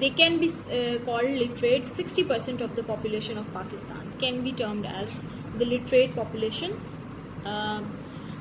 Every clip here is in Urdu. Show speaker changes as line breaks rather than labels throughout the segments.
they can be called literate. 60% of the population of Pakistan can be termed as the literate population.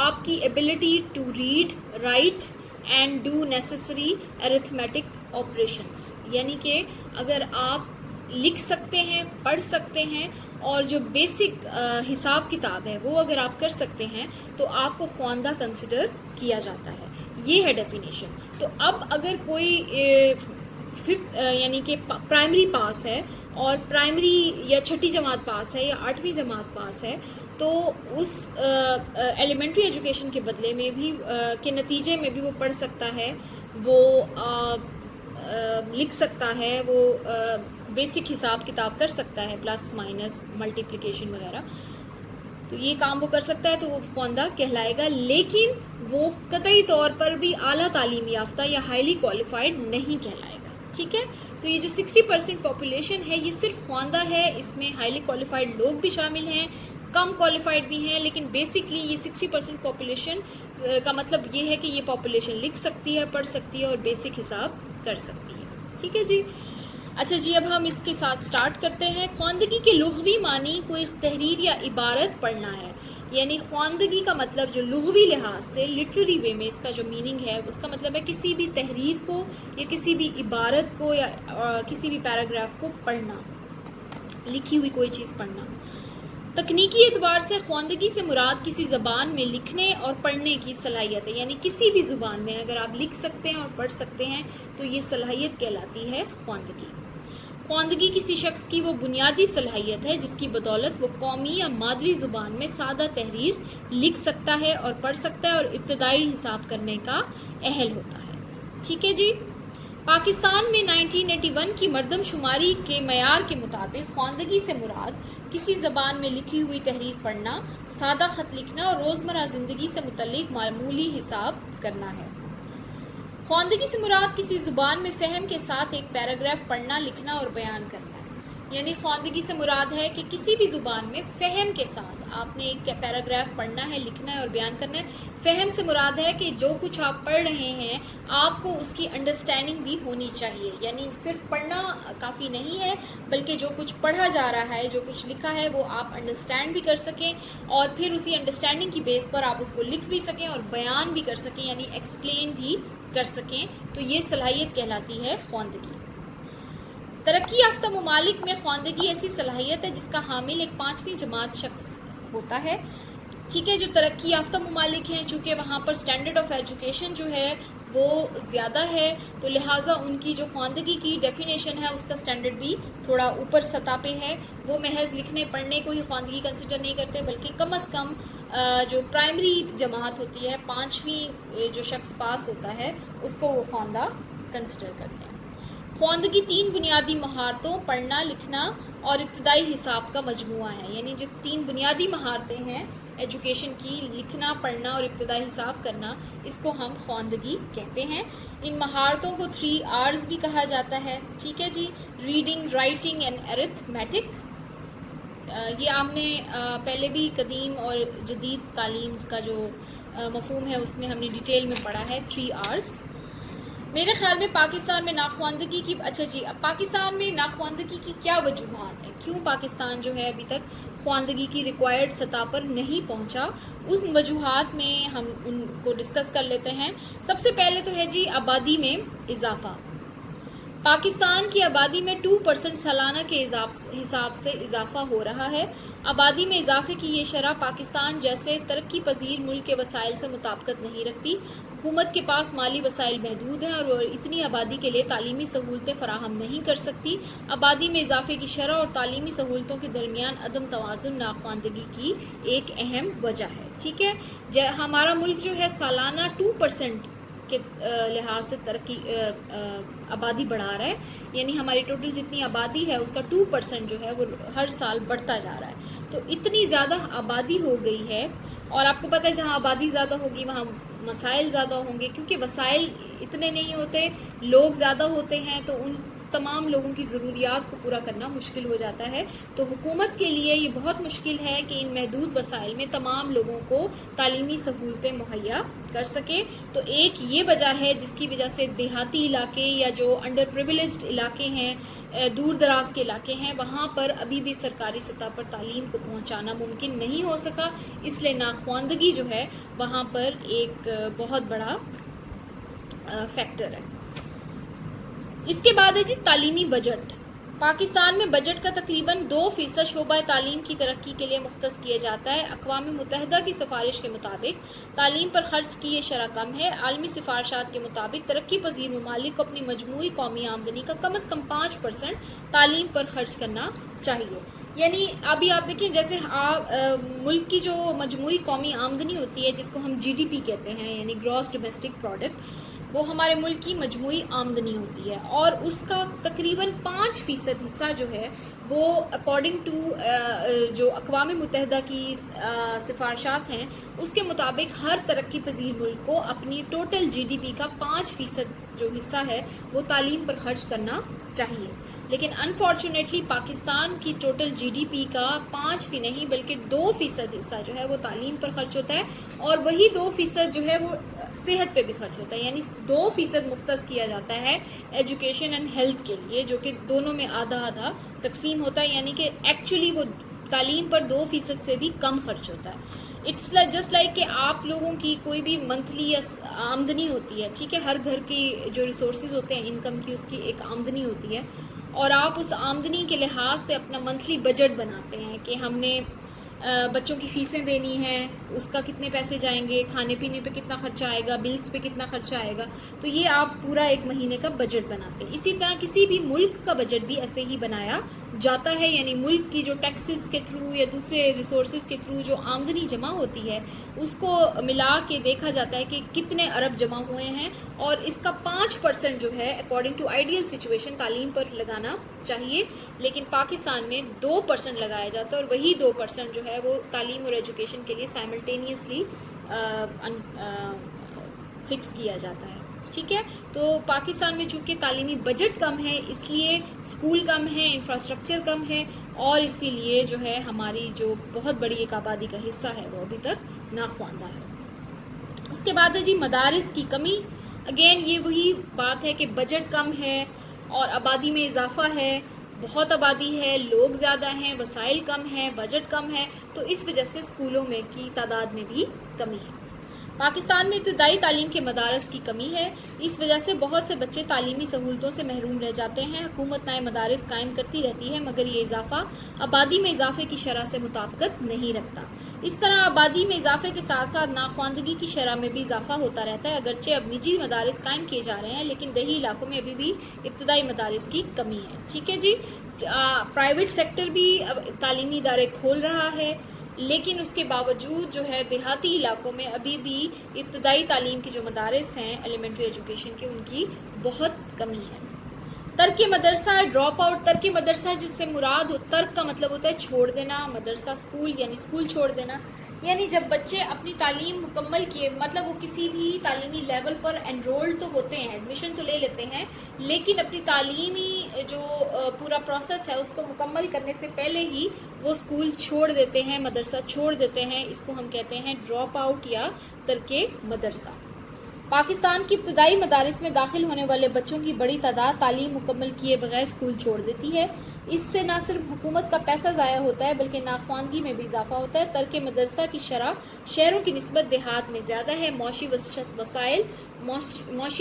آپ کی ability to read write and do necessary arithmetic operations, یعنی کہ اگر آپ لکھ سکتے ہیں، پڑھ سکتے ہیں اور جو بیسک حساب کتاب ہے وہ اگر آپ کر سکتے ہیں تو آپ کو خواندہ کنسیڈر کیا جاتا ہے. یہ ہے ڈیفینیشن. تو اب اگر کوئی یعنی کہ پرائمری پاس ہے اور پرائمری یا چھٹی جماعت پاس ہے یا 8ویں جماعت پاس ہے تو اس ایلیمنٹری ایجوکیشن کے بدلے میں بھی کے نتیجے میں بھی وہ پڑھ سکتا ہے، وہ لکھ سکتا ہے، وہ بیسک حساب کتاب کر سکتا ہے، پلس مائنس ملٹیپلیکیشن وغیرہ. تو یہ کام وہ کر سکتا ہے تو وہ خواندہ کہلائے گا، لیکن وہ قطعی طور پر بھی اعلیٰ تعلیم یافتہ یا ہائیلی کوالیفائڈ نہیں کہلائے گا. ٹھیک ہے. تو یہ جو 60% پاپولیشن ہے یہ صرف خواندہ ہے، اس میں ہائیلی کوالیفائڈ لوگ بھی شامل ہیں، کم کوالیفائڈ بھی ہیں، لیکن بیسکلی یہ 60% پاپولیشن کا مطلب یہ ہے کہ یہ پاپولیشن لکھ سکتی ہے، پڑھ سکتی ہے اور بیسک حساب کر سکتی ہے. ٹھیک ہے جی. اچھا جی، اب ہم اس کے ساتھ سٹارٹ کرتے ہیں. خواندگی کے لغوی معنی کوئی تحریر یا عبارت پڑھنا ہے. یعنی خواندگی کا مطلب جو لغوی لحاظ سے لٹریری وے میں اس کا جو میننگ ہے اس کا مطلب ہے کسی بھی تحریر کو یا کسی بھی عبارت کو یا کسی بھی پیراگراف کو پڑھنا، لکھی ہوئی کوئی چیز پڑھنا. تکنیکی اعتبار سے خواندگی سے مراد کسی زبان میں لکھنے اور پڑھنے کی صلاحیت ہے. یعنی کسی بھی زبان میں اگر آپ لکھ سکتے ہیں اور پڑھ سکتے ہیں تو یہ صلاحیت کہلاتی ہے خواندگی. خواندگی کسی شخص کی وہ بنیادی صلاحیت ہے جس کی بدولت وہ قومی یا مادری زبان میں سادہ تحریر لکھ سکتا ہے اور پڑھ سکتا ہے اور ابتدائی حساب کرنے کا اہل ہوتا ہے. ٹھیک ہے جی. پاکستان میں 1981 کی مردم شماری کے معیار کے مطابق خواندگی سے مراد کسی زبان میں لکھی ہوئی تحریر پڑھنا، سادہ خط لکھنا اور روزمرہ زندگی سے متعلق معمولی حساب کرنا ہے. خواندگی سے مراد کسی زبان میں فہم کے ساتھ ایک پیراگراف پڑھنا، لکھنا اور بیان کرنا ہے. یعنی خواندگی سے مراد ہے کہ کسی بھی زبان میں فہم کے ساتھ آپ نے ایک پیراگراف پڑھنا ہے، لکھنا ہے اور بیان کرنا ہے. فہم سے مراد ہے کہ جو کچھ آپ پڑھ رہے ہیں آپ کو اس کی انڈرسٹینڈنگ بھی ہونی چاہیے. یعنی صرف پڑھنا کافی نہیں ہے بلکہ جو کچھ پڑھا جا رہا ہے، جو کچھ لکھا ہے وہ آپ انڈرسٹینڈ بھی کر سکیں اور پھر اسی انڈرسٹینڈنگ کی بیس پر آپ اس کو لکھ بھی سکیں اور بیان بھی کر سکیں، یعنی ایکسپلین بھی کر سکیں. تو یہ صلاحیت کہلاتی ہے خواندگی. ترقی یافتہ ممالک میں خواندگی ایسی صلاحیت ہے جس کا حامل ایک 5ویں جماعت شخص ہوتا ہے. ٹھیک ہے. جو ترقی یافتہ ممالک ہیں چونکہ وہاں پر سٹینڈرڈ آف ایجوکیشن جو ہے وہ زیادہ ہے تو لہٰذا ان کی جو خواندگی کی ڈیفینیشن ہے اس کا سٹینڈرڈ بھی تھوڑا اوپر سطح پہ ہے. وہ محض لکھنے پڑھنے کو ہی خواندگی کنسیڈر نہیں کرتے بلکہ کم از کم جو پرائمری جماعت ہوتی ہے، 5ویں جو شخص پاس ہوتا ہے اس کو وہ خواندہ کنسیڈر کرتے ہیں. خواندگی 3 بنیادی مہارتوں پڑھنا، لکھنا اور ابتدائی حساب کا مجموعہ ہے. یعنی جو 3 بنیادی مہارتیں ہیں ایجوکیشن کی، لکھنا، پڑھنا اور ابتدائی حساب کرنا، اس کو ہم خواندگی کہتے ہیں. ان مہارتوں کو 3 R's بھی کہا جاتا ہے. ٹھیک ہے جی. Reading, writing and arithmetic. یہ ہم نے پہلے بھی قدیم اور جدید تعلیم کا جو مفہوم ہے اس میں ہم نے ڈیٹیل میں پڑھا ہے 3 R's. میرے خیال میں پاکستان میں ناخواندگی کی اب پاکستان میں ناخواندگی کی کیا وجوہات ہیں، کیوں پاکستان جو ہے ابھی تک خواندگی کی ریکوائرڈ سطح پر نہیں پہنچا، اس وجوہات میں ہم ان کو ڈسکس کر لیتے ہیں. سب سے پہلے تو ہے جی آبادی میں اضافہ. پاکستان کی آبادی میں 2% سالانہ کے حساب سے اضافہ ہو رہا ہے. آبادی میں اضافے کی یہ شرح پاکستان جیسے ترقی پذیر ملک کے وسائل سے مطابقت نہیں رکھتی. حکومت کے پاس مالی وسائل محدود ہیں اور وہ اتنی آبادی کے لیے تعلیمی سہولتیں فراہم نہیں کر سکتی. آبادی میں اضافے کی شرح اور تعلیمی سہولتوں کے درمیان عدم توازن ناخواندگی کی ایک اہم وجہ ہے. ٹھیک ہے. ہمارا ملک جو ہے سالانہ 2% کے لحاظ سے ترقی آبادی بڑھا رہا ہے. یعنی ہماری ٹوٹل جتنی آبادی ہے اس کا 2% جو ہے وہ ہر سال بڑھتا جا رہا ہے. تو اتنی زیادہ آبادی ہو گئی ہے اور آپ کو پتہ ہے جہاں آبادی زیادہ ہوگی وہاں مسائل زیادہ ہوں گے، کیونکہ وسائل اتنے نہیں ہوتے، لوگ زیادہ ہوتے ہیں تو ان تمام لوگوں کی ضروریات کو پورا کرنا مشکل ہو جاتا ہے. تو حکومت کے لیے یہ بہت مشکل ہے کہ ان محدود وسائل میں تمام لوگوں کو تعلیمی سہولتیں مہیا کر سکے. تو ایک یہ وجہ ہے جس کی وجہ سے دیہاتی علاقے یا جو انڈر پریویلیجڈ علاقے ہیں، دور دراز کے علاقے ہیں، وہاں پر ابھی بھی سرکاری سطح پر تعلیم کو پہنچانا ممکن نہیں ہو سکا. اس لیے ناخواندگی جو ہے وہاں پر ایک بہت بڑا فیکٹر ہے. اس کے بعد ہے جی تعلیمی بجٹ. پاکستان میں بجٹ کا تقریباً 2% شعبہ تعلیم کی ترقی کے لیے مختص کیا جاتا ہے. اقوام متحدہ کی سفارش کے مطابق تعلیم پر خرچ کی یہ شرح کم ہے. عالمی سفارشات کے مطابق ترقی پذیر ممالک کو اپنی مجموعی قومی آمدنی کا کم از کم 5% تعلیم پر خرچ کرنا چاہیے. یعنی ابھی آپ دیکھیں جیسے ملک کی جو مجموعی قومی آمدنی ہوتی ہے جس کو ہم جی ڈی پی کہتے ہیں یعنی گراس ڈومیسٹک پروڈکٹ، وہ ہمارے ملک کی مجموعی آمدنی ہوتی ہے اور اس کا تقریباً 5% حصہ جو ہے وہ اکارڈنگ ٹو جو اقوام متحدہ کی سفارشات ہیں اس کے مطابق ہر ترقی پذیر ملک کو اپنی ٹوٹل جی ڈی پی کا 5% جو حصہ ہے وہ تعلیم پر خرچ کرنا چاہیے. لیکن انفارچونیٹلی پاکستان کی ٹوٹل جی ڈی پی کا 5% نہیں بلکہ 2% حصہ جو ہے وہ تعلیم پر خرچ ہوتا ہے اور وہی 2% جو ہے وہ صحت پہ بھی خرچ ہوتا ہے. یعنی 2% مختص کیا جاتا ہے ایجوکیشن اینڈ ہیلتھ کے لیے، جو کہ دونوں میں آدھا آدھا تقسیم ہوتا ہے. یعنی کہ ایکچولی وہ تعلیم پر 2% سے بھی کم خرچ ہوتا ہے. اٹس جسٹ لائک کہ آپ لوگوں کی کوئی بھی منتھلی آمدنی ہوتی ہے، ٹھیک ہے، ہر گھر کی جو ریسورسز ہوتے ہیں انکم کی اس کی ایک آمدنی ہوتی ہے اور آپ اس آمدنی کے لحاظ سے اپنا منتھلی بجٹ بناتے ہیں کہ ہم نے بچوں کی فیسیں دینی ہیں، اس کا کتنے پیسے جائیں گے، کھانے پینے پہ کتنا خرچہ آئے گا، بلز پہ کتنا خرچہ آئے گا. تو یہ آپ پورا ایک مہینے کا بجٹ بناتے ہیں. اسی طرح کسی بھی ملک کا بجٹ بھی ایسے ہی بنایا جاتا ہے. یعنی ملک کی جو ٹیکسز کے تھرو یا دوسرے ریسورسز کے تھرو جو آمدنی جمع ہوتی ہے اس کو ملا کے دیکھا جاتا ہے کہ کتنے ارب جمع ہوئے ہیں اور اس کا 5% جو ہے اکارڈنگ ٹو آئیڈیل سچویشن تعلیم پر لگانا چاہیے. لیکن پاکستان میں 2% لگایا جاتا ہے اور وہی 2% جو ہے وہ تعلیم اور ایجوکیشن کے لیے سائملٹینیسلی فکس کیا جاتا ہے. ٹھیک ہے، تو پاکستان میں چونکہ تعلیمی بجٹ کم ہے اس لیے اسکول کم ہے، انفراسٹرکچر کم ہے اور اسی لیے جو ہے ہماری جو بہت بڑی ایک آبادی کا حصہ ہے وہ ابھی تک ناخواندہ ہے. اس کے بعد ہے جی مدارس کی کمی. اگین یہ وہی بات ہے کہ بجٹ کم ہے اور آبادی میں اضافہ ہے، بہت آبادی ہے، لوگ زیادہ ہیں، وسائل کم ہیں، بجٹ کم ہے، تو اس وجہ سے اسکولوں میں کی تعداد میں بھی کمی ہے. پاکستان میں ابتدائی تعلیم کے مدارس کی کمی ہے، اس وجہ سے بہت سے بچے تعلیمی سہولتوں سے محروم رہ جاتے ہیں. حکومت نئے مدارس قائم کرتی رہتی ہے مگر یہ اضافہ آبادی میں اضافے کی شرح سے مطابقت نہیں رکھتا. اس طرح آبادی میں اضافے کے ساتھ ساتھ ناخواندگی کی شرح میں بھی اضافہ ہوتا رہتا ہے. اگرچہ اب نجی مدارس قائم کیے جا رہے ہیں لیکن دیہی علاقوں میں ابھی بھی ابتدائی مدارس کی کمی ہے. ٹھیک ہے جی، پرائیویٹ سیکٹر بھی اب تعلیمی ادارے کھول رہا ہے لیکن اس کے باوجود جو ہے دیہاتی علاقوں میں ابھی بھی ابتدائی تعلیم کے جو مدارس ہیں ایلیمنٹری ایجوکیشن کے ان کی بہت کمی ہے. ترک مدرسہ ڈراپ آؤٹ. ترک مدرسہ جس سے مراد ہو، ترک کا مطلب ہوتا ہے چھوڑ دینا، مدرسہ اسکول یعنی اسکول چھوڑ دینا. یعنی جب بچے اپنی تعلیم مکمل کیے، مطلب وہ کسی بھی تعلیمی لیول پر انرول تو ہوتے ہیں، ایڈمیشن تو لے لیتے ہیں لیکن اپنی تعلیمی جو پورا پروسیس ہے اس کو مکمل کرنے سے پہلے ہی وہ اسکول چھوڑ دیتے ہیں، مدرسہ چھوڑ دیتے ہیں. اس کو ہم کہتے ہیں ڈراپ آؤٹ یا ترک مدرسہ. پاکستان کی ابتدائی مدارس میں داخل ہونے والے بچوں کی بڑی تعداد تعلیم مکمل کیے بغیر اسکول چھوڑ دیتی ہے. اس سے نہ صرف حکومت کا پیسہ ضائع ہوتا ہے بلکہ ناخواندگی میں بھی اضافہ ہوتا ہے. ترک مدرسہ کی شرح شہروں کی نسبت دیہات میں زیادہ ہے. معاشی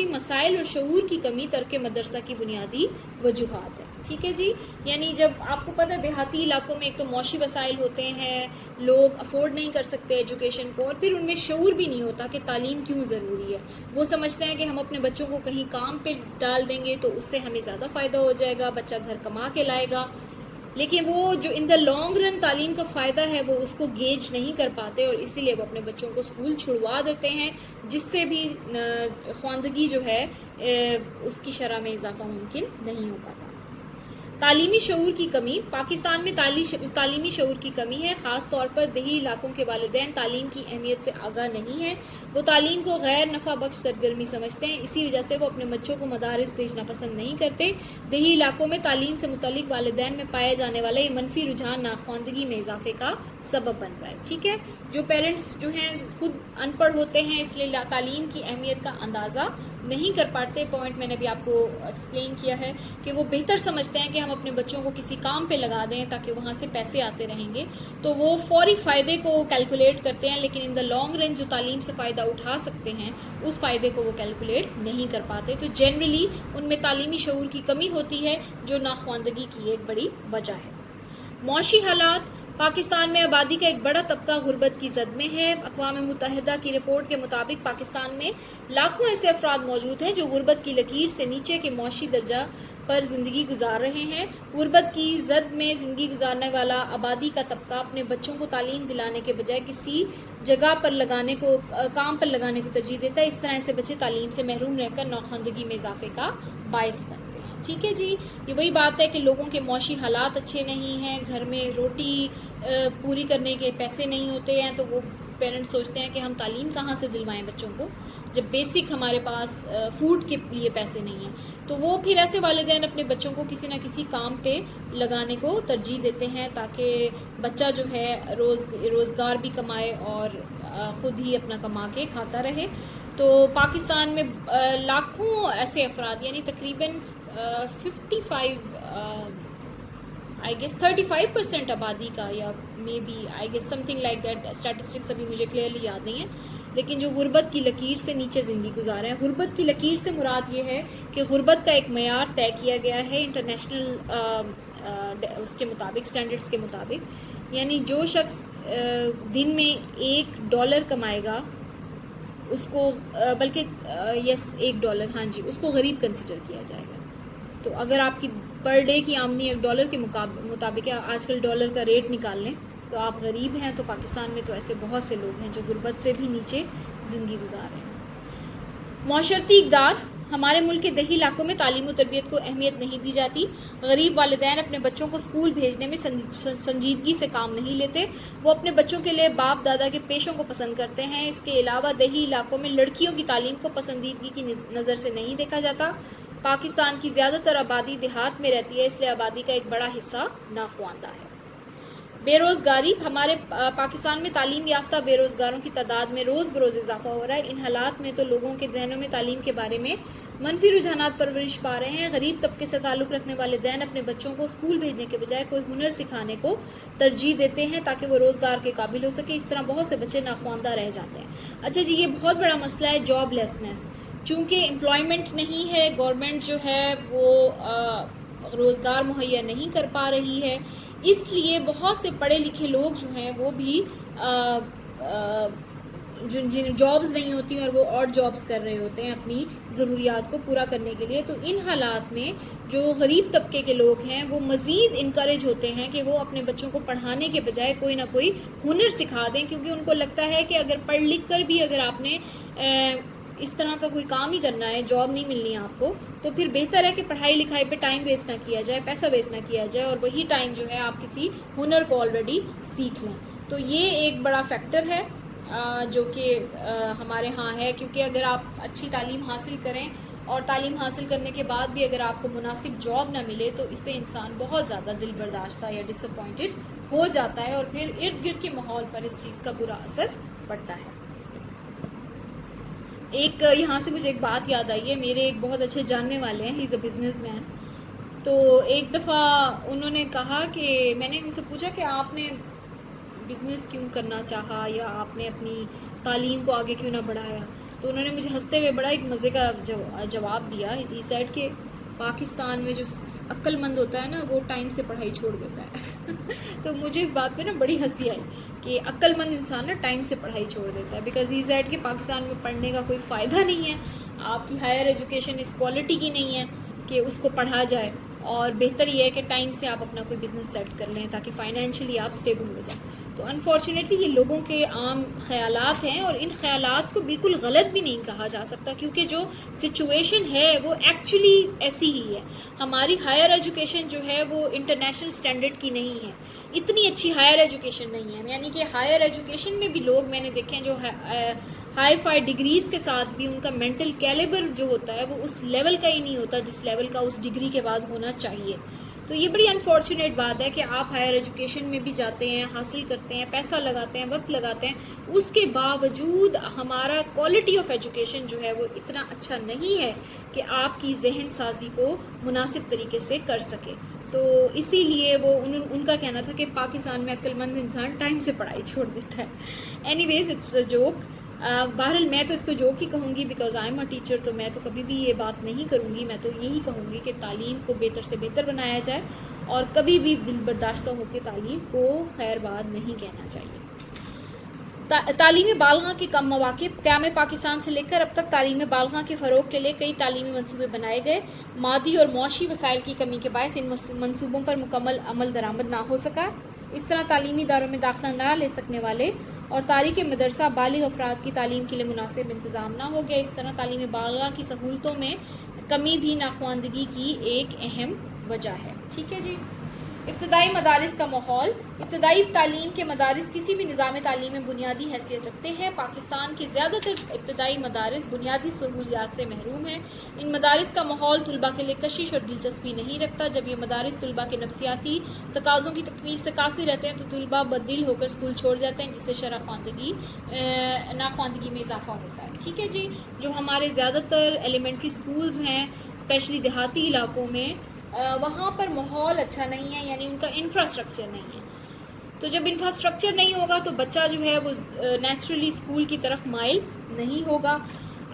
مسائل اور شعور کی کمی ترک مدرسہ کی بنیادی وجوہات ہے. ٹھیک ہے جی، یعنی جب آپ کو پتہ ہے دیہاتی علاقوں میں ایک تو معاشی وسائل ہوتے ہیں، لوگ افورڈ نہیں کر سکتے ایجوکیشن کو، اور پھر ان میں شعور بھی نہیں ہوتا کہ تعلیم کیوں ضروری ہے. وہ سمجھتے ہیں کہ ہم اپنے بچوں کو کہیں کام پہ ڈال دیں گے تو اس سے ہمیں زیادہ فائدہ ہو جائے گا، بچہ گھر کما کے لائے گا. لیکن وہ جو ان دا لانگ رن تعلیم کا فائدہ ہے وہ اس کو گیج نہیں کر پاتے اور اسی لیے وہ اپنے بچوں کو اسکول چھڑوا دیتے ہیں جس سے بھی خواندگی جو ہے اس کی شرح میں اضافہ ممکن نہیں ہو پاتا. تعلیمی شعور کی کمی. پاکستان میں تعلیمی شعور کی کمی ہے، خاص طور پر دیہی علاقوں کے والدین تعلیم کی اہمیت سے آگاہ نہیں ہیں. وہ تعلیم کو غیر نفع بخش سرگرمی سمجھتے ہیں، اسی وجہ سے وہ اپنے بچوں کو مدارس بھیجنا پسند نہیں کرتے. دیہی علاقوں میں تعلیم سے متعلق والدین میں پایا جانے والا یہ منفی رجحان ناخواندگی میں اضافے کا سبب بن رہا ہے. ٹھیک ہے، جو پیرنٹس جو ہیں خود ان پڑھ ہوتے ہیں، اس لیے تعلیم کی اہمیت کا اندازہ نہیں کر پاتے. پوائنٹ میں نے بھی آپ کو ایکسپلین کیا ہے کہ وہ بہتر سمجھتے ہیں کہ ہم اپنے بچوں کو کسی کام پہ لگا دیں تاکہ وہاں سے پیسے آتے رہیں گے، تو وہ فوری فائدے کو کیلکولیٹ کرتے ہیں، لیکن ان دا لانگ رن جو تعلیم سے فائدہ اٹھا سکتے ہیں اس فائدے کو وہ کیلکولیٹ نہیں کر پاتے. تو جنرلی ان میں تعلیمی شعور کی کمی ہوتی ہے جو ناخواندگی کی ایک بڑی وجہ ہے. معاشی حالات. پاکستان میں آبادی کا ایک بڑا طبقہ غربت کی زد میں ہے. اقوام متحدہ کی رپورٹ کے مطابق پاکستان میں لاکھوں ایسے افراد موجود ہیں جو غربت کی لکیر سے نیچے کے معاشی درجہ پر زندگی گزار رہے ہیں. غربت کی زد میں زندگی گزارنے والا آبادی کا طبقہ اپنے بچوں کو تعلیم دلانے کے بجائے کسی جگہ پر کام پر لگانے کو ترجیح دیتا ہے. اس طرح ایسے بچے تعلیم سے محروم رہ کر ناخواندگی میں اضافے کا باعث بنتے ہیں. ٹھیک ہے جی، یہ وہی بات ہے کہ لوگوں کے معاشی حالات اچھے نہیں ہیں، گھر میں روٹی پوری کرنے کے پیسے نہیں ہوتے ہیں، تو وہ پیرنٹس سوچتے ہیں کہ ہم تعلیم کہاں سے دلوائیں بچوں کو جب بیسک ہمارے پاس فوڈ کے لیے پیسے نہیں ہیں. تو وہ پھر ایسے والدین اپنے بچوں کو کسی نہ کسی کام پہ لگانے کو ترجیح دیتے ہیں تاکہ بچہ جو ہے روزگار بھی کمائے اور خود ہی اپنا کما کے کھاتا رہے. تو پاکستان میں لاکھوں ایسے افراد، یعنی تقریباً 35% آبادی کا، یا may be something like that, statistics ابھی مجھے کلیئرلی یاد نہیں ہے، لیکن جو غربت کی لکیر سے نیچے زندگی گزار رہے ہیں. غربت کی لکیر سے مراد یہ ہے کہ غربت کا ایک معیار طے کیا گیا ہے انٹرنیشنل اس کے مطابق، اسٹینڈرڈس کے مطابق، یعنی جو شخص دن میں $1 کمائے گا اس کو، بلکہ $1، ہاں جی، اس کو غریب کنسیڈر کیا جائے گا. تو اگر آپ کی پر ڈے کی آمدنی $1 کے مطابق ہے، آج کل ڈالر کا ریٹ نکال لیں تو آپ غریب ہیں. تو پاکستان میں تو ایسے بہت سے لوگ ہیں جو غربت سے بھی نیچے زندگی گزار رہے ہیں. معاشرتی اقدار. ہمارے ملک کے دیہی علاقوں میں تعلیم و تربیت کو اہمیت نہیں دی جاتی. غریب والدین اپنے بچوں کو اسکول بھیجنے میں سنجیدگی سے کام نہیں لیتے. وہ اپنے بچوں کے لیے باپ دادا کے پیشوں کو پسند کرتے ہیں. اس کے علاوہ دیہی علاقوں میں لڑکیوں کی تعلیم کو پسندیدگی کی نظر سے نہیں دیکھا جاتا. پاکستان کی زیادہ تر آبادی دیہات میں رہتی ہے، اس لیے آبادی کا ایک بڑا حصہ ناخواندہ ہے. بے روزگاری. ہمارے پاکستان میں تعلیم یافتہ بے روزگاروں کی تعداد میں روز بروز اضافہ ہو رہا ہے. ان حالات میں تو لوگوں کے ذہنوں میں تعلیم کے بارے میں منفی رجحانات پرورش پا رہے ہیں. غریب طبقے سے تعلق رکھنے والدین اپنے بچوں کو اسکول بھیجنے کے بجائے کوئی ہنر سکھانے کو ترجیح دیتے ہیں تاکہ وہ روزگار کے قابل ہو سکے. اس طرح بہت سے بچے ناخواندہ رہ جاتے ہیں. اچھا جی، یہ بہت بڑا مسئلہ ہے جاب لیسنس. چونکہ امپلائمنٹ نہیں ہے، گورنمنٹ جو ہے وہ روزگار مہیا نہیں کر پا رہی ہے، اس لیے بہت سے پڑھے لکھے لوگ جو ہیں وہ بھی جن جابز نہیں ہوتی ہیں اور وہ اور جابز کر رہے ہوتے ہیں اپنی ضروریات کو پورا کرنے کے لیے. تو ان حالات میں جو غریب طبقے کے لوگ ہیں وہ مزید انکریج ہوتے ہیں کہ وہ اپنے بچوں کو پڑھانے کے بجائے کوئی نہ کوئی ہنر سکھا دیں، کیونکہ ان کو لگتا ہے کہ اگر پڑھ لکھ کر بھی اگر آپ نے اس طرح کا کوئی کام ہی کرنا ہے، جاب نہیں ملنی ہے آپ کو، تو پھر بہتر ہے کہ پڑھائی لکھائی پہ ٹائم ویسٹ نہ کیا جائے، پیسہ ویسٹ نہ کیا جائے، اور وہی ٹائم جو ہے آپ کسی ہنر کو آلریڈی سیکھ لیں. تو یہ ایک بڑا فیکٹر ہے جو کہ ہمارے ہاں ہے، کیونکہ اگر آپ اچھی تعلیم حاصل کریں اور تعلیم حاصل کرنے کے بعد بھی اگر آپ کو مناسب جاب نہ ملے تو اس سے انسان بہت زیادہ دل برداشتہ یا ڈس اپوائنٹڈ ہو جاتا ہے، اور پھر ارد گرد کے ماحول پر اس چیز کا برا اثر پڑتا ہے. ایک یہاں سے مجھے ایک بات یاد آئی ہے. میرے ایک بہت اچھے جاننے والے ہیں، ہی از اے بزنس مین. تو ایک دفعہ انہوں نے کہا کہ میں نے ان سے پوچھا کہ آپ نے بزنس کیوں کرنا چاہا یا آپ نے اپنی تعلیم کو آگے کیوں نہ بڑھایا. تو انہوں نے مجھے ہنستے ہوئے بڑا ایک مزے کا جواب دیا. ہی سیڈ کہ پاکستان میں جو عقل مند ہوتا ہے نا وہ ٹائم سے پڑھائی چھوڑ دیتا ہے. تو مجھے اس بات پہ نا بڑی ہنسی آئی کہ عقل مند انسان نا ٹائم سے پڑھائی چھوڑ دیتا ہے، بیکاز ہی سیڈ کہ پاکستان میں پڑھنے کا کوئی فائدہ نہیں ہے. آپ کی ہائر ایجوکیشن اس کوالٹی کی نہیں ہے کہ اس کو پڑھا جائے، اور بہتر یہ ہے کہ ٹائم سے آپ اپنا کوئی بزنس سیٹ کر لیں تاکہ فائنینشلی آپ سٹیبل ہو جائیں. تو انفارچونیٹلی یہ لوگوں کے عام خیالات ہیں، اور ان خیالات کو بالکل غلط بھی نہیں کہا جا سکتا، کیونکہ جو سچویشن ہے وہ ایکچولی ایسی ہی ہے. ہماری ہائر ایجوکیشن جو ہے وہ انٹرنیشنل سٹینڈرڈ کی نہیں ہے، اتنی اچھی ہائر ایجوکیشن نہیں ہے. یعنی کہ ہائر ایجوکیشن میں بھی لوگ میں نے دیکھے ہیں جو ہائی فائی ڈگریز کے ساتھ بھی ان کا مینٹل کیلیبر جو ہوتا ہے وہ اس لیول کا ہی نہیں ہوتا جس لیول کا اس ڈگری کے بعد ہونا چاہیے. تو یہ بڑی انفارچونیٹ بات ہے کہ آپ ہائر ایجوکیشن میں بھی جاتے ہیں، حاصل کرتے ہیں، پیسہ لگاتے ہیں، وقت لگاتے ہیں، اس کے باوجود ہمارا کوالٹی آف ایجوکیشن جو ہے وہ اتنا اچھا نہیں ہے کہ آپ کی ذہن سازی کو مناسب طریقے سے کر سکے. تو اسی لیے وہ ان کا کہنا تھا کہ پاکستان میں عقل مند انسان ٹائم سے پڑھائی چھوڑ دیتا ہے. Anyways it's a joke. بہرحال میں تو اس کو جوک ہی کہوں گی because I am a teacher. تو میں تو کبھی بھی یہ بات نہیں کروں گی، میں تو یہی کہوں گی کہ تعلیم کو بہتر سے بہتر بنایا جائے، اور کبھی بھی دل برداشتہ ہو کے تعلیم کو خیر بات نہیں کہنا چاہیے. تعلیم بالغاں کے کم مواقع. قیام پاکستان سے لے کر اب تک تعلیم بالغاں کے فروغ کے لیے کئی تعلیمی منصوبے بنائے گئے. مادی اور معاشی وسائل کی کمی کے باعث ان منصوبوں پر مکمل عمل درآمد نہ ہو سکا. اس طرح تعلیمی اداروں میں داخلہ نہ لے سکنے والے اور تارک مدرسہ بالغ افراد کی تعلیم کے لیے مناسب انتظام نہ ہو گیا. اس طرح تعلیم بالغاں کی سہولتوں میں کمی بھی ناخواندگی کی ایک اہم وجہ ہے. ٹھیک ہے جی. ابتدائی مدارس کا ماحول. ابتدائی تعلیم کے مدارس کسی بھی نظام تعلیم میں بنیادی حیثیت رکھتے ہیں. پاکستان کے زیادہ تر ابتدائی مدارس بنیادی سہولیات سے محروم ہیں. ان مدارس کا ماحول طلباء کے لیے کشش اور دلچسپی نہیں رکھتا. جب یہ مدارس طلباء کے نفسیاتی تقاضوں کی تکمیل سے قاصر رہتے ہیں تو طلباء بددل ہو کر اسکول چھوڑ جاتے ہیں، جس سے ناخواندگی میں اضافہ ہوتا ہے. ٹھیک ہے جی. جو ہمارے زیادہ تر ایلیمنٹری اسکولز ہیں اسپیشلی دیہاتی علاقوں میں، وہاں پر ماحول اچھا نہیں ہے، یعنی ان کا انفراسٹرکچر نہیں ہے. تو جب انفراسٹرکچر نہیں ہوگا تو بچہ جو ہے وہ نیچرلی اسکول کی طرف مائل نہیں ہوگا.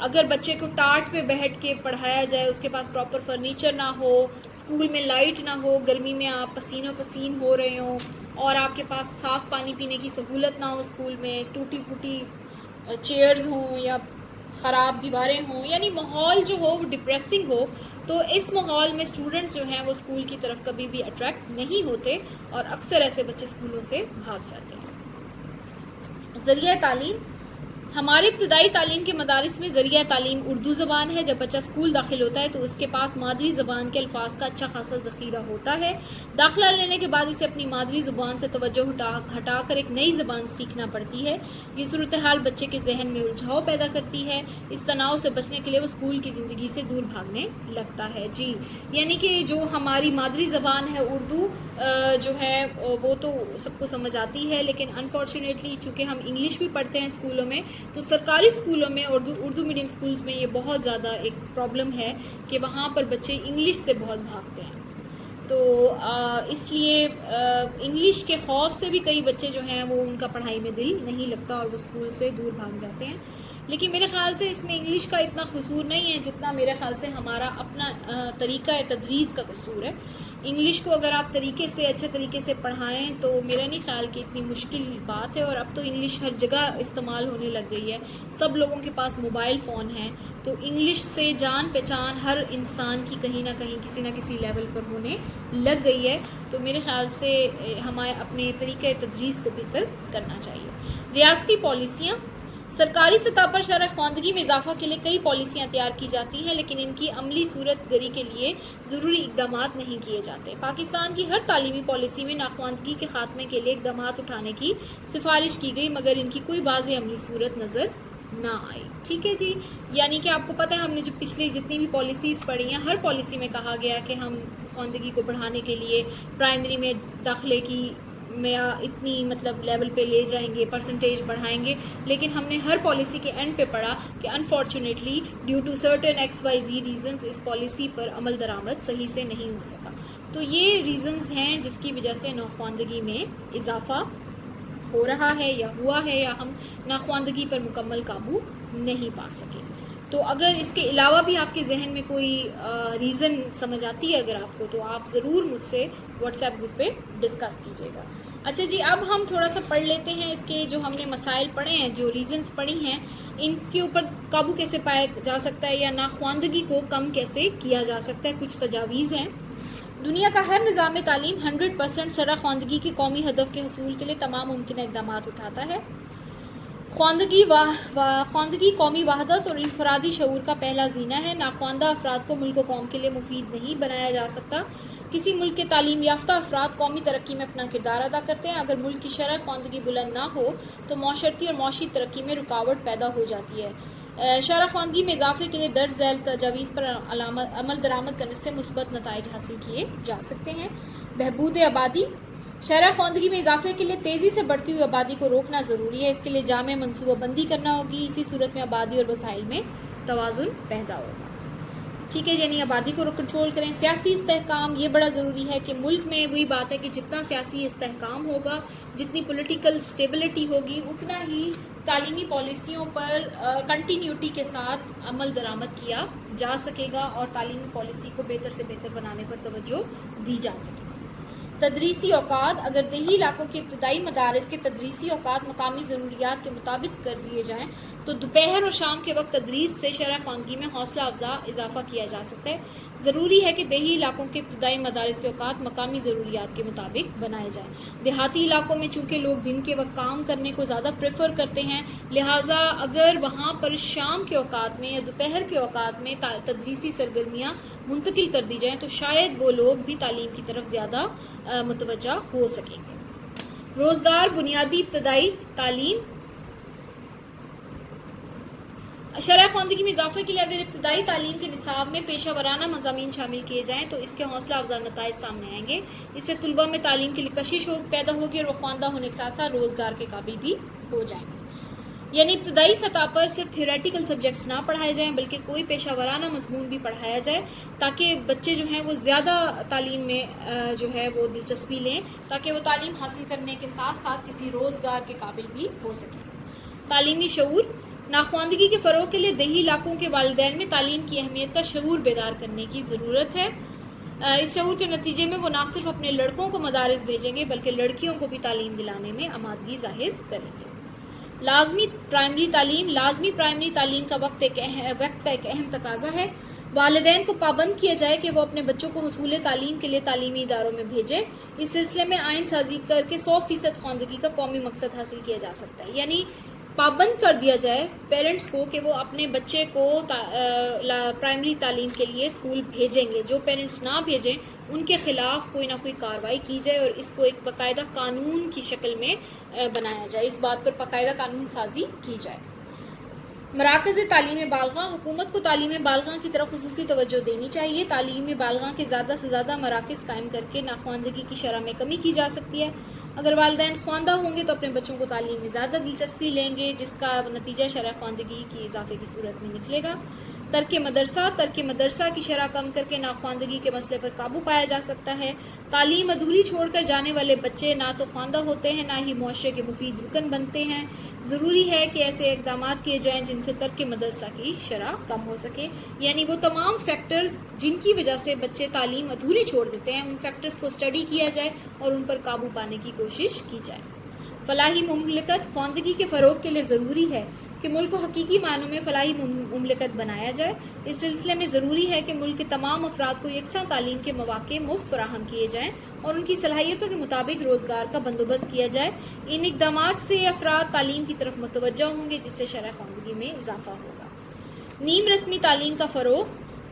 اگر بچے کو ٹاٹ پہ بیٹھ کے پڑھایا جائے، اس کے پاس پراپر فرنیچر نہ ہو، اسکول میں لائٹ نہ ہو، گرمی میں آپ پسینوں پسین ہو رہے ہوں، اور آپ کے پاس صاف پانی پینے کی سہولت نہ ہو، اسکول میں ٹوٹی پھوٹی چیئرز ہوں یا خراب دیواریں ہوں، یعنی ماحول جو ہو وہ ڈپریسنگ ہو، تو اس ماحول میں اسٹوڈنٹس جو ہیں وہ اسکول کی طرف کبھی بھی اٹریکٹ نہیں ہوتے، اور اکثر ایسے بچے اسکولوں سے بھاگ جاتے ہیں. ذریعہ تعلیم. ہمارے ابتدائی تعلیم کے مدارس میں ذریعہ تعلیم اردو زبان ہے. جب بچہ اسکول داخل ہوتا ہے تو اس کے پاس مادری زبان کے الفاظ کا اچھا خاصا ذخیرہ ہوتا ہے. داخلہ لینے کے بعد اسے اپنی مادری زبان سے توجہ ہٹا کر ایک نئی زبان سیکھنا پڑتی ہے. یہ صورتحال بچے کے ذہن میں الجھاؤ پیدا کرتی ہے. اس تناؤ سے بچنے کے لیے وہ اسکول کی زندگی سے دور بھاگنے لگتا ہے. جی. یعنی کہ جو ہماری مادری زبان ہے اردو جو ہے وہ تو سب کو سمجھ آتی ہے، لیکن انفارچونیٹلی چونکہ ہم انگلش بھی پڑھتے ہیں اسکولوں میں، تو سرکاری اسکولوں میں اردو میڈیم اسکولز میں یہ بہت زیادہ ایک پرابلم ہے کہ وہاں پر بچے انگلش سے بہت بھاگتے ہیں. تو اس لیے انگلش کے خوف سے بھی کئی بچے جو ہیں وہ ان کا پڑھائی میں دل نہیں لگتا اور وہ اسکول سے دور بھاگ جاتے ہیں. لیکن میرے خیال سے اس میں انگلش کا اتنا قصور نہیں ہے جتنا میرے خیال سے ہمارا اپنا طریقہ تدریس کا قصور ہے. انگلش کو اگر آپ طریقے سے اچھے طریقے سے پڑھائیں تو میرا نہیں خیال کہ اتنی مشکل بات ہے. اور اب تو انگلش ہر جگہ استعمال ہونے لگ گئی ہے، سب لوگوں کے پاس موبائل فون ہیں، تو انگلش سے جان پہچان ہر انسان کی کہیں نہ کہیں کسی نہ کسی لیول پر ہونے لگ گئی ہے. تو میرے خیال سے ہمیں اپنے طریقہ تدریس کو بہتر کرنا چاہیے. ریاستی پالیسیاں. سرکاری سطح پر شرح خواندگی میں اضافہ کے لیے کئی پالیسیاں تیار کی جاتی ہیں، لیکن ان کی عملی صورت گری کے لیے ضروری اقدامات نہیں کیے جاتے. پاکستان کی ہر تعلیمی پالیسی میں ناخواندگی کے خاتمے کے لیے اقدامات اٹھانے کی سفارش کی گئی، مگر ان کی کوئی واضح عملی صورت نظر نہ آئی. ٹھیک ہے جی. یعنی کہ آپ کو پتہ ہے ہم نے جو پچھلی جتنی بھی پالیسیز پڑھی ہیں، ہر پالیسی میں کہا گیا کہ ہم خواندگی کو بڑھانے کے لیے پرائمری میں داخلے کی میں اتنی مطلب لیول پہ لے جائیں گے، پرسنٹیج بڑھائیں گے، لیکن ہم نے ہر پالیسی کے اینڈ پہ پڑھا کہ unfortunately due to certain XYZ reasons اس پالیسی پر عمل درآمد صحیح سے نہیں ہو سکا. تو یہ ریزنز ہیں جس کی وجہ سے ناخواندگی میں اضافہ ہو رہا ہے یا ہوا ہے، یا ہم ناخواندگی پر مکمل قابو نہیں پا سکے. تو اگر اس کے علاوہ بھی آپ کے ذہن میں کوئی ریزن سمجھ آتی ہے اگر آپ کو، تو آپ ضرور مجھ سے واٹس ایپ گروپ پہ ڈسکس کیجیے گا. اچھا جی. اب ہم تھوڑا سا پڑھ لیتے ہیں اس کے جو ہم نے مسائل پڑھے ہیں، جو ریزنز پڑھی ہیں، ان کے اوپر قابو کیسے پایا جا سکتا ہے یا ناخواندگی کو کم کیسے کیا جا سکتا ہے. کچھ تجاویز ہیں. دنیا کا ہر نظام تعلیم 100% شرح خواندگی کی قومی ہدف کے حصول کے لیے تمام ممکنہ اقدامات اٹھاتا ہے۔ خواندگی قومی وحدت اور انفرادی شعور کا پہلا زینہ ہے۔ ناخواندہ افراد کو ملک و قوم کے لیے مفید نہیں بنایا جا سکتا۔ کسی ملک کے تعلیم یافتہ افراد قومی ترقی میں اپنا کردار ادا کرتے ہیں۔ اگر ملک کی شرح خواندگی بلند نہ ہو تو معاشرتی اور معاشی ترقی میں رکاوٹ پیدا ہو جاتی ہے۔ شرح خواندگی میں اضافے کے لیے درج ذیل تجاویز پر عمل درآمد کرنے سے مثبت نتائج حاصل کیے جا سکتے ہیں۔ بہبود آبادی، شرح خواندگی میں اضافے کے لیے تیزی سے بڑھتی ہوئی آبادی کو روکنا ضروری ہے۔ اس کے لیے جامع منصوبہ بندی کرنا ہوگی۔ اسی صورت میں آبادی اور وسائل میں توازن پیدا ہوگا۔ ٹھیک ہے، یعنی آبادی کو کنٹرول کریں۔ سیاسی استحکام، یہ بڑا ضروری ہے کہ ملک میں وہی بات ہے کہ جتنا سیاسی استحکام ہوگا، جتنی پولیٹیکل سٹیبلٹی ہوگی، اتنا ہی تعلیمی پالیسیوں پر کنٹینیوٹی کے ساتھ عمل درآمد کیا جا سکے گا اور تعلیمی پالیسی کو بہتر سے بہتر بنانے پر توجہ دی جا سکے گی۔ تدریسی اوقات، اگر دیہی علاقوں کے ابتدائی مدارس کے تدریسی اوقات مقامی ضروریات کے مطابق کر دیے جائیں تو دوپہر اور شام کے وقت تدریس سے شرح خواندگی میں حوصلہ افزا اضافہ کیا جا سکتا ہے۔ ضروری ہے کہ دیہی علاقوں کے ابتدائی مدارس کے اوقات مقامی ضروریات کے مطابق بنائے جائیں۔ دیہاتی علاقوں میں چونکہ لوگ دن کے وقت کام کرنے کو زیادہ پریفر کرتے ہیں، لہٰذا اگر وہاں پر شام کے اوقات میں یا دوپہر کے اوقات میں تدریسی سرگرمیاں منتقل کر دی جائیں تو شاید وہ لوگ بھی تعلیم کی طرف زیادہ متوجہ ہو سکیں گے۔ روزگار، بنیادی ابتدائی تعلیم، شرح خواندگی میں اضافے کے لیے اگر ابتدائی تعلیم کے نصاب میں پیشہ ورانہ مضامین شامل کیے جائیں تو اس کے حوصلہ افزا نتائج سامنے آئیں گے۔ اس سے طلباء میں تعلیم کے لیے کشش پیدا ہوگی اور وہ خواندہ ہونے کے ساتھ ساتھ روزگار کے قابل بھی ہو جائیں گے۔ یعنی ابتدائی سطح پر صرف تھیوریٹیکل سبجیکٹس نہ پڑھائے جائیں بلکہ کوئی پیشہ ورانہ مضمون بھی پڑھایا جائے تاکہ بچے جو ہیں وہ زیادہ تعلیم میں جو ہے وہ دلچسپی لیں، تاکہ وہ تعلیم حاصل کرنے کے ساتھ ساتھ کسی روزگار کے قابل بھی ہو سکیں۔ تعلیمی شعور، ناخواندگی کے فروغ کے لیے دیہی علاقوں کے والدین میں تعلیم کی اہمیت کا شعور بیدار کرنے کی ضرورت ہے۔ اس شعور کے نتیجے میں وہ نہ صرف اپنے لڑکوں کو مدارس بھیجیں گے بلکہ لڑکیوں کو بھی تعلیم دلانے میں آمادگی ظاہر کریں گے۔ لازمی پرائمری تعلیم، لازمی پرائمری تعلیم کا وقت کا ایک اہم تقاضا ہے۔ والدین کو پابند کیا جائے کہ وہ اپنے بچوں کو حصول تعلیم کے لیے تعلیمی اداروں میں بھیجیں۔ اس سلسلے میں آئین سازی کر کے 100% خواندگی کا قومی مقصد حاصل کیا جا سکتا ہے، یعنی پابند کر دیا جائے پیرنٹس کو کہ وہ اپنے بچے کو پرائمری تعلیم کے لیے اسکول بھیجیں گے۔ جو پیرنٹس نہ بھیجیں ان کے خلاف کوئی نہ کوئی کارروائی کی جائے اور اس کو ایک باقاعدہ قانون کی شکل میں بنایا جائے، اس بات پر باقاعدہ قانون سازی کی جائے۔ مراکز تعلیم بالغاں، حکومت کو تعلیم بالغاں کی طرف خصوصی توجہ دینی چاہیے۔ تعلیم بالغاں کے زیادہ سے زیادہ مراکز قائم کر کے ناخواندگی کی شرح میں کمی کی جا سکتی ہے۔ اگر والدین خواندہ ہوں گے تو اپنے بچوں کو تعلیم میں زیادہ دلچسپی لیں گے، جس کا نتیجہ شرح خواندگی کی اضافے کی صورت میں نکلے گا۔ ترک مدرسہ کی شرح کم کر کے ناخواندگی کے مسئلے پر قابو پایا جا سکتا ہے۔ تعلیم ادھوری چھوڑ کر جانے والے بچے نہ تو خواندہ ہوتے ہیں نہ ہی معاشرے کے مفید رکن بنتے ہیں۔ ضروری ہے کہ ایسے اقدامات کیے جائیں جن سے ترک مدرسہ کی شرح کم ہو سکے، یعنی وہ تمام فیکٹرز جن کی وجہ سے بچے تعلیم ادھوری چھوڑ دیتے ہیں ان فیکٹرز کو اسٹڈی کیا جائے اور ان پر قابو پانے کی کوشش کی جائے۔ فلاحی مملکت، خواندگی کے فروغ کے لیے ضروری ہے کہ ملک کو حقیقی معنوں میں فلاحی مملکت بنایا جائے۔ اس سلسلے میں ضروری ہے کہ ملک کے تمام افراد کو یکساں تعلیم کے مواقع مفت فراہم کیے جائیں اور ان کی صلاحیتوں کے مطابق روزگار کا بندوبست کیا جائے۔ ان اقدامات سے افراد تعلیم کی طرف متوجہ ہوں گے جس سے شرح خواندگی میں اضافہ ہوگا۔ نیم رسمی تعلیم کا فروغ،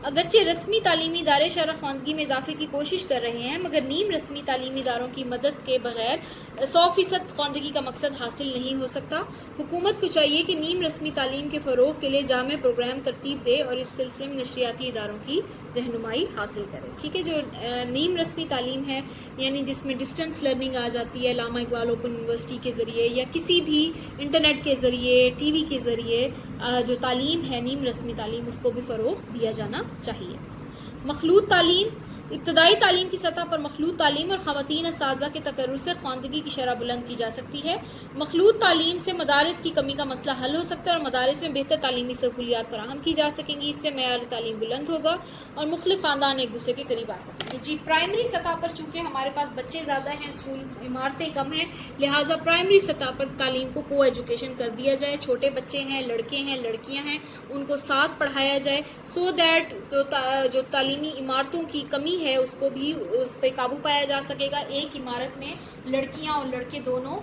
اگرچہ رسمی تعلیمی ادارے شرح خواندگی میں اضافے کی کوشش کر رہے ہیں مگر نیم رسمی تعلیمی اداروں کی مدد کے بغیر 100% خواندگی کا مقصد حاصل نہیں ہو سکتا۔ حکومت کو چاہیے کہ نیم رسمی تعلیم کے فروغ کے لیے جامع پروگرام ترتیب دے اور اس سلسلے میں نشریاتی اداروں کی رہنمائی حاصل کرے۔ ٹھیک ہے، جو نیم رسمی تعلیم ہے یعنی جس میں ڈسٹنس لرننگ آ جاتی ہے، علامہ اقبال اوپن یونیورسٹی کے ذریعے یا کسی بھی انٹرنیٹ کے ذریعے، ٹی وی کے ذریعے جو تعلیم ہے نیم رسمی تعلیم، اس کو بھی فروغ دیا جانا چاہیے۔ مخلوط تعلیم، ابتدائی تعلیم کی سطح پر مخلوط تعلیم اور خواتین اساتذہ کے تقرر سے خواندگی کی شرح بلند کی جا سکتی ہے۔ مخلوط تعلیم سے مدارس کی کمی کا مسئلہ حل ہو سکتا ہے اور مدارس میں بہتر تعلیمی سہولیات فراہم کی جا سکیں گی۔ اس سے معیار تعلیم بلند ہوگا اور مختلف خاندان ایک دوسرے کے قریب آ سکیں گے۔ جی، پرائمری سطح پر چونکہ ہمارے پاس بچے زیادہ ہیں، اسکول عمارتیں کم ہیں، لہٰذا پرائمری سطح پر تعلیم کو کو ایجوکیشن کر دیا جائے۔ چھوٹے بچے ہیں، لڑکے ہیں، لڑکیاں ہیں، ان کو ساتھ پڑھایا جائے سو دیٹ جو تعلیمی عمارتوں کی کمی کمی ہے اس کو بھی اس پہ قابو پایا جا سکے گا. ایک عمارت میں لڑکیاں اور لڑکے دونوں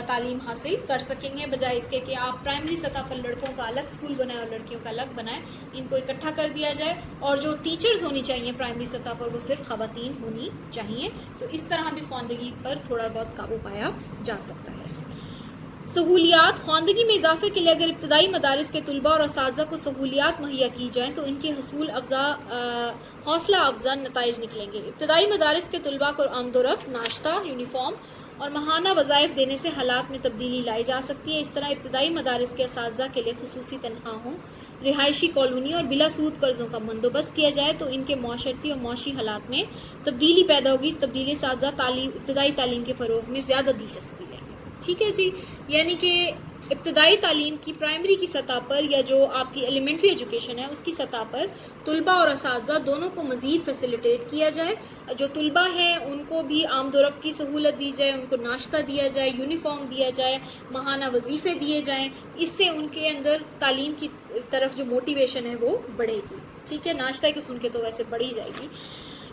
تعلیم حاصل کر سکیں گے، بجائے اس کے کہ آپ پرائمری سطح پر لڑکوں کا الگ اسکول بنائیں اور لڑکیوں کا الگ بنائیں. ان کو اکٹھا کر دیا جائے اور جو ٹیچرز ہونی چاہیے پرائمری سطح پر وہ صرف خواتین ہونی چاہیے. تو اس طرح بھی خواندگی پر تھوڑا بہت قابو پایا جا سکتا ہے. سہولیات. خواندگی میں اضافے کے لیے اگر ابتدائی مدارس کے طلباء اور اساتذہ کو سہولیات مہیا کی جائیں تو ان کے حوصلہ افزا نتائج نکلیں گے. ابتدائی مدارس کے طلباء کو آمد و رفت، ناشتہ، یونیفارم اور ماہانہ وظائف دینے سے حالات میں تبدیلی لائی جا سکتی ہے. اس طرح ابتدائی مدارس کے اساتذہ کے لیے خصوصی تنخواہوں، رہائشی کالونی اور بلا سود قرضوں کا بندوبست کیا جائے تو ان کے معاشرتی اور معاشی حالات میں تبدیلی پیدا ہوگی. اس تبدیلی سے اساتذہ ابتدائی تعلیم کے فروغ میں زیادہ دلچسپی لیں گے. ٹھیک ہے جی، یعنی کہ ابتدائی تعلیم کی پرائمری کی سطح پر یا جو آپ کی ایلیمنٹری ایجوکیشن ہے اس کی سطح پر طلباء اور اساتذہ دونوں کو مزید فیسیلیٹیٹ کیا جائے. جو طلباء ہیں ان کو بھی آمد و رفت کی سہولت دی جائے، ان کو ناشتہ دیا جائے، یونیفارم دیا جائے، ماہانہ وظیفے دیے جائیں. اس سے ان کے اندر تعلیم کی طرف جو موٹیویشن ہے وہ بڑھے گی. ٹھیک ہے، ناشتہ کی سن کے تو ویسے بڑھی جائے گی.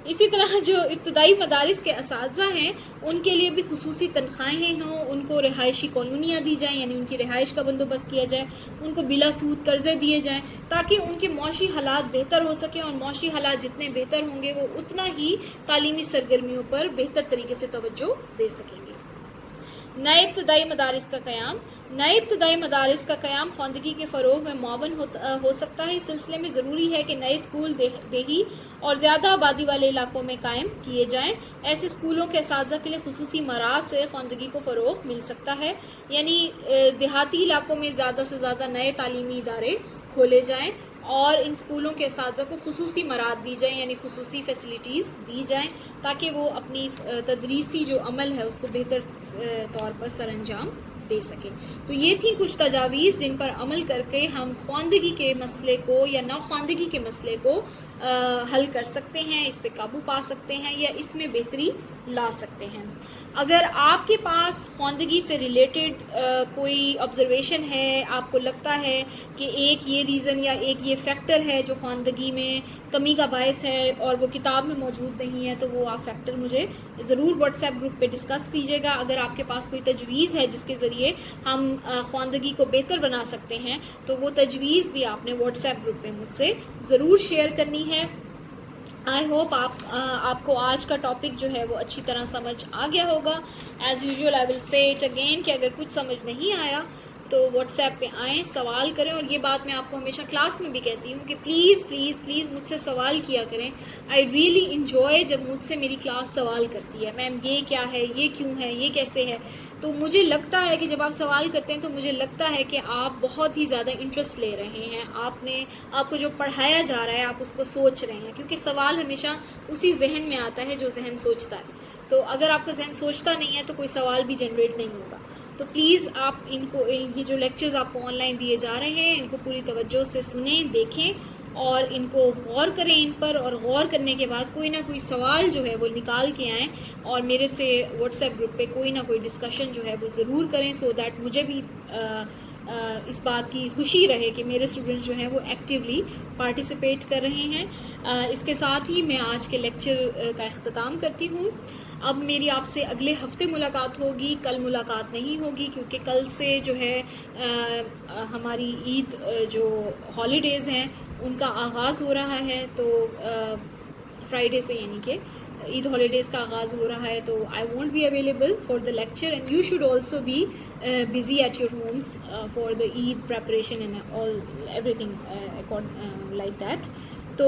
اسی طرح جو ابتدائی مدارس کے اساتذہ ہیں ان کے لیے بھی خصوصی تنخواہیں ہوں، ان کو رہائشی کالونیاں دی جائیں، یعنی ان کی رہائش کا بندوبست کیا جائے، ان کو بلا سود قرضے دیے جائیں تاکہ ان کے معاشی حالات بہتر ہو سکیں، اور معاشی حالات جتنے بہتر ہوں گے وہ اتنا ہی تعلیمی سرگرمیوں پر بہتر طریقے سے توجہ دے سکیں گے. نئے ابتدائی مدارس کا قیام. نئے ابتدائی مدارس کا قیام خواندگی کے فروغ میں معاون ہو سکتا ہے. اس سلسلے میں ضروری ہے کہ نئے اسکول دیہی اور زیادہ آبادی والے علاقوں میں قائم کیے جائیں. ایسے اسکولوں کے اساتذہ کے لیے خصوصی مراحت سے خواندگی کو فروغ مل سکتا ہے. یعنی دیہاتی علاقوں میں زیادہ سے زیادہ نئے تعلیمی ادارے کھولے جائیں اور ان اسکولوں کے اساتذہ کو خصوصی مراحت دی جائیں، یعنی خصوصی فیسلٹیز دی جائیں تاکہ وہ اپنی تدریسی جو عمل ہے اس کو بہتر طور پر سر انجام دے سکیں. تو یہ تھی کچھ تجاویز جن پر عمل کر کے ہم خواندگی کے مسئلے کو یا ناخواندگی کے مسئلے کو حل کر سکتے ہیں، اس پہ قابو پا سکتے ہیں یا اس میں بہتری لا سکتے ہیں. اگر آپ کے پاس خواندگی سے ریلیٹڈ کوئی آبزرویشن ہے، آپ کو لگتا ہے کہ ایک یہ ریزن یا ایک یہ فیکٹر ہے جو خواندگی میں کمی کا باعث ہے اور وہ کتاب میں موجود نہیں ہے، تو وہ آپ فیکٹر مجھے ضرور واٹس ایپ گروپ پہ ڈسکس کیجیے گا. اگر آپ کے پاس کوئی تجویز ہے جس کے ذریعے ہم خواندگی کو بہتر بنا سکتے ہیں تو وہ تجویز بھی آپ نے واٹس ایپ گروپ پہ مجھ سے ضرور شیئر کرنی ہے. آئی ہوپ آپ کو آج کا ٹاپک جو ہے وہ اچھی طرح سمجھ آ گیا ہوگا. ایز یوزول آئی ول سے اٹ اگین کہ اگر کچھ سمجھ نہیں آیا تو واٹس ایپ پہ آئیں، سوال کریں. اور یہ بات میں آپ کو ہمیشہ کلاس میں بھی کہتی ہوں کہ پلیز پلیز پلیز مجھ سے سوال کیا کریں. آئی ریئلی انجوائے جب مجھ سے میری کلاس سوال کرتی ہے، میم یہ کیا ہے، یہ کیوں ہے، یہ کیسے ہے. تو مجھے لگتا ہے کہ جب آپ سوال کرتے ہیں تو مجھے لگتا ہے کہ آپ بہت ہی زیادہ انٹرسٹ لے رہے ہیں. آپ کو جو پڑھایا جا رہا ہے آپ اس کو سوچ رہے ہیں، کیونکہ سوال ہمیشہ اسی ذہن میں آتا ہے جو ذہن سوچتا ہے. تو اگر آپ کا ذہن سوچتا نہیں ہے تو کوئی سوال بھی جنریٹ نہیں ہوگا. تو پلیز آپ یہ جو لیکچرز آپ کو آن لائن دیے جا رہے ہیں ان کو پوری توجہ سے سنیں، دیکھیں اور ان کو غور کریں ان پر، اور غور کرنے کے بعد کوئی نہ کوئی سوال جو ہے وہ نکال کے آئیں اور میرے سے واٹس ایپ گروپ پہ کوئی نہ کوئی ڈسکشن جو ہے وہ ضرور کریں، سو دیٹ مجھے بھی اس بات کی خوشی رہے کہ میرے اسٹوڈنٹس جو ہیں وہ ایکٹیولی پارٹیسپیٹ کر رہے ہیں. اس کے ساتھ ہی میں آج کے لیکچر کا اختتام کرتی ہوں. اب میری آپ سے اگلے ہفتے ملاقات ہوگی، کل ملاقات نہیں ہوگی کیونکہ کل سے جو ہے ہماری عید جو ہالیڈیز ہیں ان کا آغاز ہو رہا ہے. تو فرائیڈے سے یعنی کہ عید ہالیڈیز کا آغاز ہو رہا ہے، تو I won't be available for the lecture and you should also be busy at your homes for the Eid preparation and everything like that. تو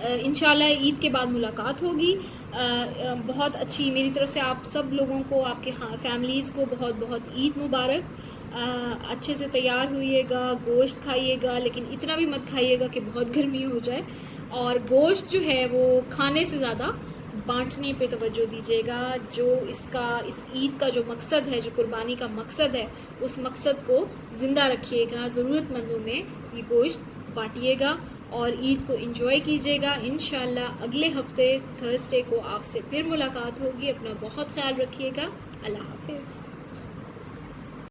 انشاءاللہ عید کے بعد ملاقات ہوگی. بہت اچھی میری طرف سے آپ سب لوگوں کو، آپ کے فیملیز کو بہت بہت عید مبارک. اچھے سے تیار ہوئیے گا، گوشت کھائیے گا، لیکن اتنا بھی مت کھائیے گا کہ بہت گرمی ہو جائے. اور گوشت جو ہے وہ کھانے سے زیادہ بانٹنے پہ توجہ دیجیے گا. جو اس عید کا جو مقصد ہے، جو قربانی کا مقصد ہے، اس مقصد کو زندہ رکھیے گا. ضرورت مندوں میں یہ گوشت بانٹیے گا اور عید کو انجوائے کیجیے گا. انشاءاللہ اگلے ہفتے تھرسڈے کو آپ سے پھر ملاقات ہوگی. اپنا بہت خیال رکھیے گا. اللہ حافظ.